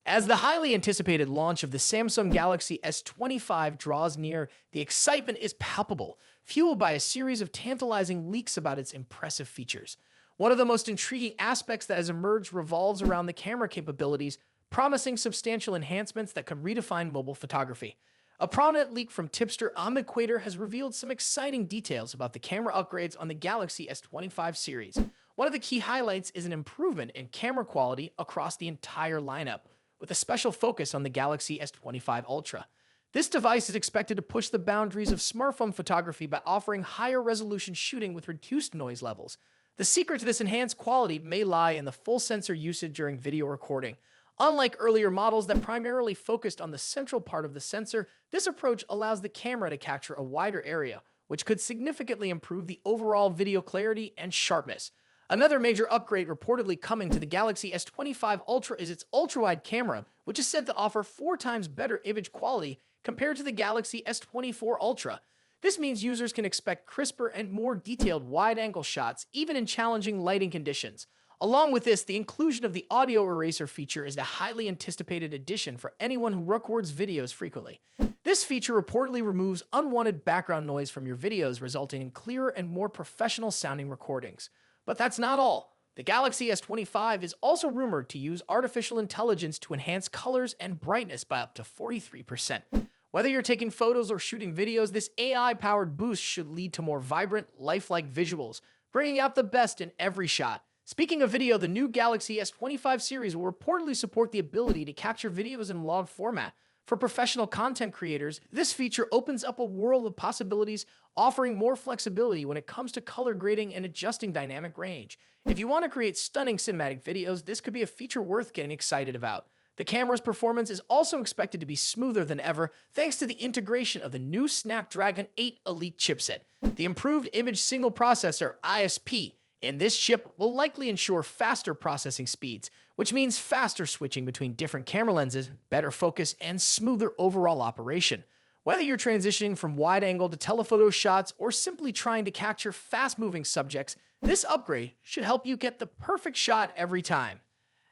As the highly anticipated launch of the Samsung Galaxy S25 draws near, the excitement is palpable, fueled by a series of tantalizing leaks about its impressive features. One of the most intriguing aspects that has emerged revolves around the camera capabilities, promising substantial enhancements that could redefine mobile photography. A prominent leak from tipster Equator has revealed some exciting details about the camera upgrades on the Galaxy S25 series. One of the key highlights is an improvement in camera quality across the entire lineup, with a special focus on the Galaxy S25 Ultra. This device is expected to push the boundaries of smartphone photography by offering higher resolution shooting with reduced noise levels. The secret to this enhanced quality may lie in the full sensor usage during video recording. Unlike earlier models that primarily focused on the central part of the sensor, this approach allows the camera to capture a wider area, which could significantly improve the overall video clarity and sharpness. Another major upgrade reportedly coming to the Galaxy S25 Ultra is its ultra-wide camera, which is said to offer 4 times better image quality compared to the Galaxy S24 Ultra. This means users can expect crisper and more detailed wide-angle shots, even in challenging lighting conditions. Along with this, the inclusion of the audio eraser feature is a highly anticipated addition for anyone who records videos frequently. This feature reportedly removes unwanted background noise from your videos, resulting in clearer and more professional-sounding recordings. But that's not all. The Galaxy S25 is also rumored to use artificial intelligence to enhance colors and brightness by up to 43%. Whether you're taking photos or shooting videos, this AI-powered boost should lead to more vibrant, lifelike visuals, bringing out the best in every shot. Speaking of video, the new Galaxy S25 series will reportedly support the ability to capture videos in log format. For professional content creators, this feature opens up a world of possibilities, offering more flexibility when it comes to color grading and adjusting dynamic range. If you want to create stunning cinematic videos, this could be a feature worth getting excited about. The camera's performance is also expected to be smoother than ever thanks to the integration of the new Snapdragon 8 Elite chipset. The improved image signal processor, ISP, in this chip will likely ensure faster processing speeds, which means faster switching between different camera lenses, better focus, and smoother overall operation. Whether you're transitioning from wide-angle to telephoto shots or simply trying to capture fast-moving subjects, this upgrade should help you get the perfect shot every time.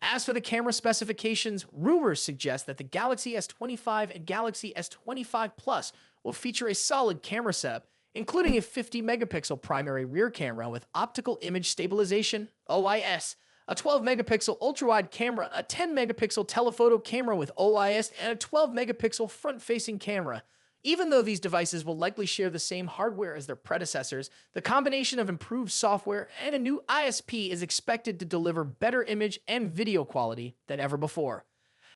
As for the camera specifications, rumors suggest that the Galaxy S25 and Galaxy S25 Plus will feature a solid camera setup, including a 50-megapixel primary rear camera with optical image stabilization, OIS, a 12-megapixel ultra-wide camera, a 10-megapixel telephoto camera with OIS, and a 12-megapixel front-facing camera. Even though these devices will likely share the same hardware as their predecessors, the combination of improved software and a new ISP is expected to deliver better image and video quality than ever before.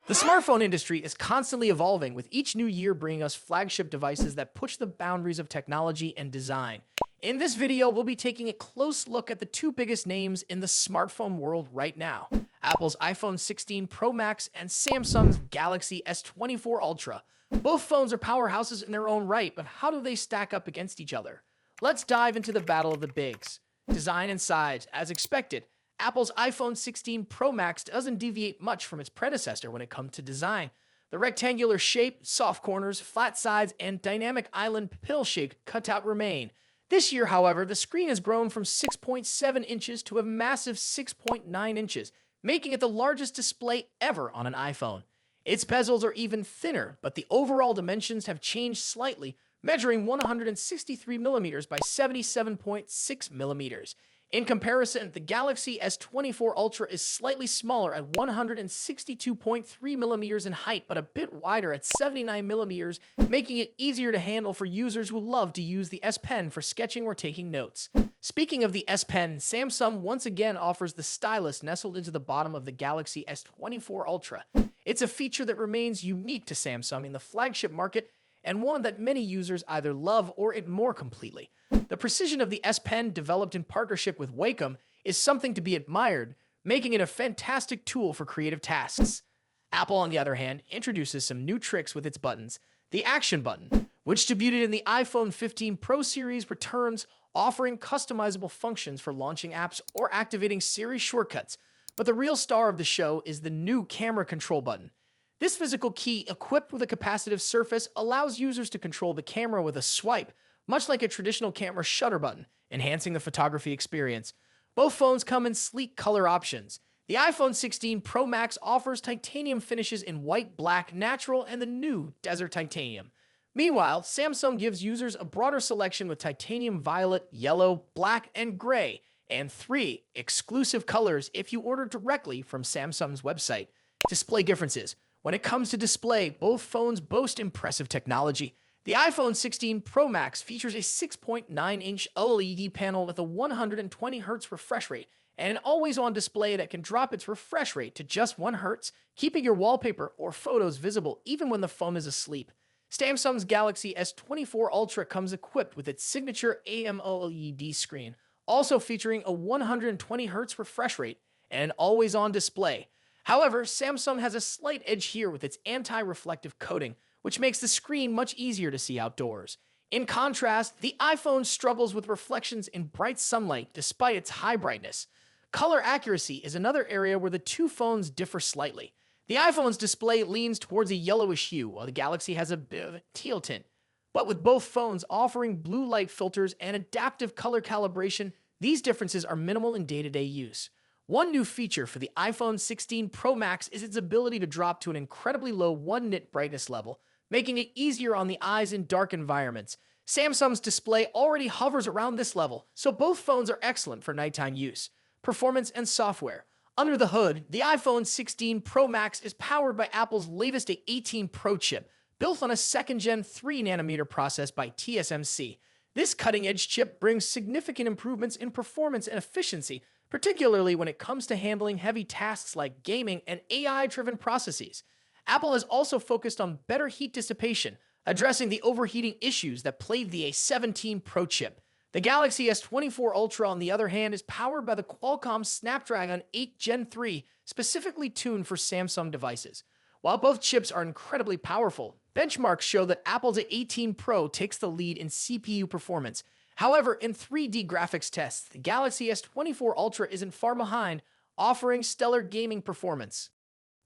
The smartphone industry is constantly evolving, with each new year bringing us flagship devices that push the boundaries of technology and design. In this video, we'll be taking a close look at the 2 biggest names in the smartphone world right now: Apple's iPhone 16 Pro Max and Samsung's Galaxy S24 Ultra. Both phones are powerhouses in their own right, but how do they stack up against each other? Let's dive into the battle of the bigs. Design and size. As expected, Apple's iPhone 16 Pro Max doesn't deviate much from its predecessor when it comes to design. The rectangular shape, soft corners, flat sides, and dynamic island pill-shaped cutout remain. This year, however, the screen has grown from 6.7 inches to a massive 6.9 inches, making it the largest display ever on an iPhone. Its bezels are even thinner, but the overall dimensions have changed slightly, measuring 163mm by 77.6mm. In comparison, the Galaxy S24 Ultra is slightly smaller at 162.3mm in height, but a bit wider at 79mm, making it easier to handle for users who love to use the S Pen for sketching or taking notes. Speaking of the S Pen, Samsung once again offers the stylus nestled into the bottom of the Galaxy S24 Ultra. It's a feature that remains unique to Samsung in the flagship market, and one that many users either love or ignore completely. The precision of the S Pen, developed in partnership with Wacom, is something to be admired, making it a fantastic tool for creative tasks. Apple, on the other hand, introduces some new tricks with its buttons. The Action button, which debuted in the iPhone 15 Pro series, returns, offering customizable functions for launching apps or activating Siri shortcuts. But the real star of the show is the new Camera Control button. This physical key, equipped with a capacitive surface, allows users to control the camera with a swipe, much like a traditional camera shutter button, enhancing the photography experience. Both phones come in sleek color options. The iPhone 16 Pro Max offers titanium finishes in white, black, natural, and the new Desert Titanium. Meanwhile, Samsung gives users a broader selection with titanium violet, yellow, black, and gray, and 3 exclusive colors if you order directly from Samsung's website. Display differences. When it comes to display, both phones boast impressive technology. The iPhone 16 Pro Max features a 6.9-inch OLED panel with a 120Hz refresh rate and an always-on display that can drop its refresh rate to just 1 Hz, keeping your wallpaper or photos visible even when the phone is asleep. Samsung's Galaxy S25 Ultra comes equipped with its signature AMOLED screen, also featuring a 120Hz refresh rate and an always-on display. However, Samsung has a slight edge here with its anti-reflective coating, which makes the screen much easier to see outdoors. In contrast, the iPhone struggles with reflections in bright sunlight despite its high brightness. Color accuracy is another area where the two phones differ slightly. The iPhone's display leans towards a yellowish hue, while the Galaxy has a bit of a teal tint. But with both phones offering blue light filters and adaptive color calibration, these differences are minimal in day-to-day use. One new feature for the iPhone 16 Pro Max is its ability to drop to an incredibly low 1 nit brightness level, making it easier on the eyes in dark environments. Samsung's display already hovers around this level, so both phones are excellent for nighttime use. Performance and software. Under the hood, the iPhone 16 Pro Max is powered by Apple's latest A18 Pro chip, built on a second-gen 3nm process by TSMC. This cutting-edge chip brings significant improvements in performance and efficiency, particularly when it comes to handling heavy tasks like gaming and AI-driven processes. Apple has also focused on better heat dissipation, addressing the overheating issues that plagued the A17 Pro chip. The Galaxy S24 Ultra, on the other hand, is powered by the Qualcomm Snapdragon 8 Gen 3, specifically tuned for Samsung devices. While both chips are incredibly powerful, benchmarks show that Apple's A18 Pro takes the lead in CPU performance. However, in 3D graphics tests, the Galaxy S24 Ultra isn't far behind, offering stellar gaming performance.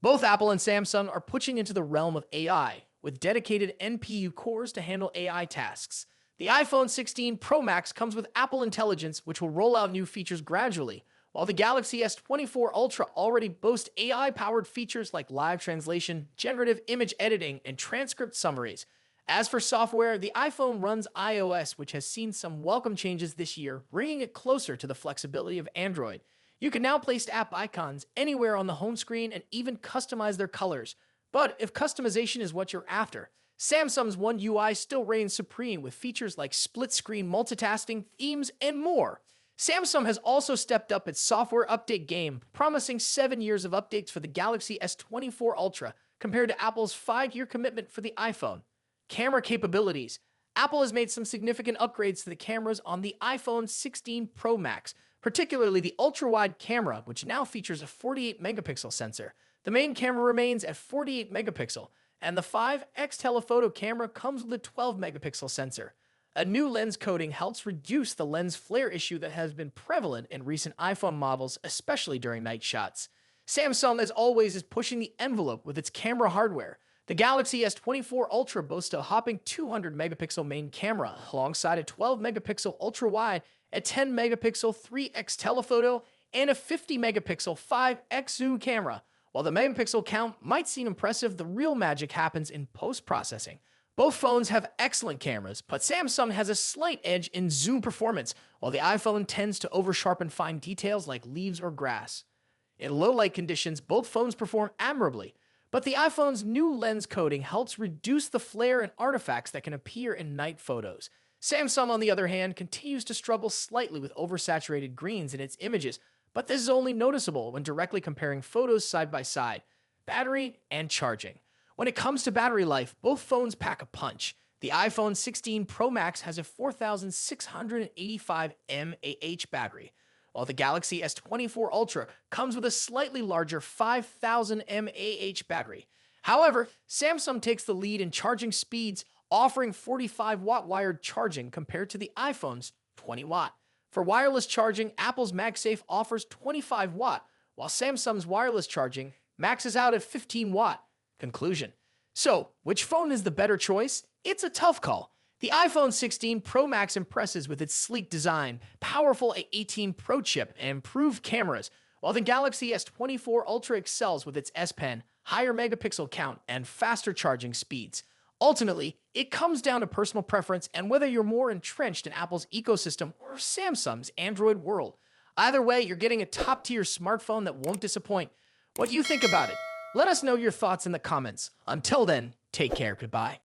Both Apple and Samsung are pushing into the realm of AI, with dedicated NPU cores to handle AI tasks. The iPhone 16 Pro Max comes with Apple Intelligence, which will roll out new features gradually, while the Galaxy S24 Ultra already boasts AI-powered features like live translation, generative image editing, and transcript summaries. As for software, the iPhone runs iOS, which has seen some welcome changes this year, bringing it closer to the flexibility of Android. You can now place app icons anywhere on the home screen and even customize their colors. But if customization is what you're after, Samsung's One UI still reigns supreme with features like split-screen multitasking, themes, and more. Samsung has also stepped up its software update game, promising 7 years of updates for the Galaxy S24 Ultra compared to Apple's 5-year commitment for the iPhone. Camera capabilities. Apple has made some significant upgrades to the cameras on the iPhone 16 Pro Max, particularly the ultra-wide camera, which now features a 48-megapixel sensor. The main camera remains at 48 megapixel, and the 5x telephoto camera comes with a 12-megapixel sensor. A new lens coating helps reduce the lens flare issue that has been prevalent in recent iPhone models, especially during night shots. Samsung, as always, is pushing the envelope with its camera hardware. The Galaxy S24 Ultra boasts a hopping 200-megapixel main camera, alongside a 12-megapixel ultra-wide, a 10-megapixel 3x telephoto, and a 50-megapixel 5x zoom camera. While the megapixel count might seem impressive, the real magic happens in post-processing. Both phones have excellent cameras, but Samsung has a slight edge in zoom performance, while the iPhone tends to over-sharpen fine details like leaves or grass. In low-light conditions, both phones perform admirably, but the iPhone's new lens coating helps reduce the flare and artifacts that can appear in night photos. Samsung, on the other hand, continues to struggle slightly with oversaturated greens in its images, but this is only noticeable when directly comparing photos side by side. Battery and charging. When it comes to battery life, both phones pack a punch. The iPhone 16 Pro Max has a 4,685 mAh battery, while the Galaxy S24 Ultra comes with a slightly larger 5,000 mAh battery. However, Samsung takes the lead in charging speeds, offering 45-watt wired charging compared to the iPhone's 20-watt. For wireless charging, Apple's MagSafe offers 25-watt, while Samsung's wireless charging maxes out at 15-watt. Conclusion. So, which phone is the better choice? It's a tough call. The iPhone 16 Pro Max impresses with its sleek design, powerful A18 Pro chip, and improved cameras, While the Galaxy S24 Ultra excels with its S Pen, higher megapixel count, and faster charging speeds. Ultimately, it comes down to personal preference and whether you're more entrenched in Apple's ecosystem or Samsung's Android world. Either way, you're getting a top-tier smartphone that won't disappoint. What do you think about it? Let us know your thoughts in the comments. Until then, take care. Goodbye.